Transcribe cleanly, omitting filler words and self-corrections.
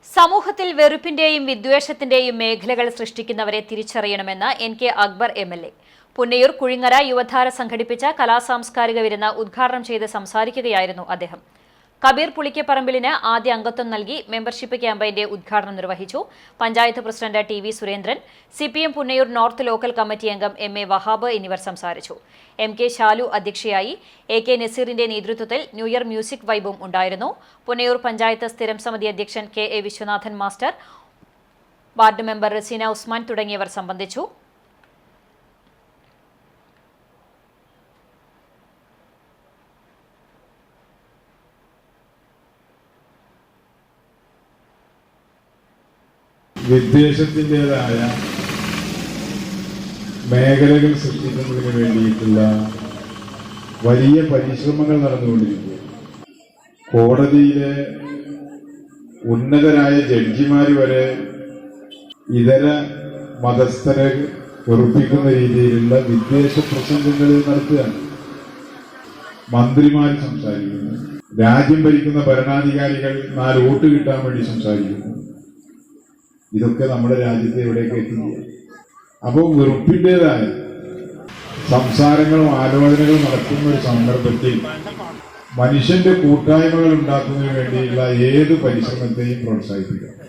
സമൂഹത്തിൽ വെറുപ്പിന്റെയും വിദ്വേഷത്തിന്റെയും മേഖലകൾ സൃഷ്ടിക്കുന്നവരെ തിരിച്ചറിയണമെന്ന് NK Akbar MLA. Punnayur കുഴിങ്ങര Yuvadhara സംഘടിപ്പിച്ച കലാസാംസ്കാരിക വിരുന്ന് ഉദ്ഘാടനം ചെയ്ത് സംസാരിക്കുകയായിരുന്നു അദ്ദേഹം. കബീർ പുളിക്കപ്പറമ്പിലിന് ആദ്യ അംഗത്വം നൽകി മെമ്പർഷിപ്പ് ക്യാമ്പയിന്റെ ഉദ്ഘാടനം നിർവഹിച്ചു. Panchayat president TV Surendran, CPM Punnayur north local committee അംഗം MA വഹാബ് എന്നിവർ സംസാരിച്ചു. MK ശാലു അധ്യക്ഷയായി. AK നസീറിന്റെ നേതൃത്വത്തിൽ ന്യൂ ഇയർ മ്യൂസിക് വൈബും ഉണ്ടായിരുന്നു. പുന്നയൂർ പഞ്ചായത്ത് സ്ഥിരം സമിതി അധ്യക്ഷൻ KA Viswanathan master, ward member Raseena Usman തുടങ്ങിയവർ സംബന്ധിച്ചു. വിദ്വേഷത്തിൻ്റെതായ മേഖലകൾ സൃഷ്ടിക്കുന്നതിന് വേണ്ടിയിട്ടുള്ള വലിയ പരിശ്രമങ്ങൾ നടന്നുകൊണ്ടിരിക്കുക. കോടതിയിലെ ഉന്നതരായ ജഡ്ജിമാർ വരെ ഇതര മതസ്ഥരെ വെറുപ്പിക്കുന്ന രീതിയിലുള്ള വിദ്വേഷ പ്രസംഗങ്ങൾ നടത്തുകയാണ്. മന്ത്രിമാർ സംസാരിക്കുന്നു, രാജ്യം ഭരിക്കുന്ന ഭരണാധികാരികൾ 4 വോട്ട് കിട്ടാൻ വേണ്ടി സംസാരിക്കുന്നു. ഇതൊക്കെ നമ്മുടെ രാജ്യത്തെ എവിടേക്ക് എത്തിക്കുക. അപ്പോൾ വെറുപ്പിൻ്റെതായ സംസാരങ്ങളും ആലോചനകളും നടക്കുന്ന ഒരു സന്ദർഭത്തിൽ മനുഷ്യന്റെ കൂട്ടായ്മകൾ ഉണ്ടാക്കുന്നതിന് വേണ്ടിയുള്ള ഏത് പരിശ്രമത്തെയും പ്രോത്സാഹിപ്പിക്കണം.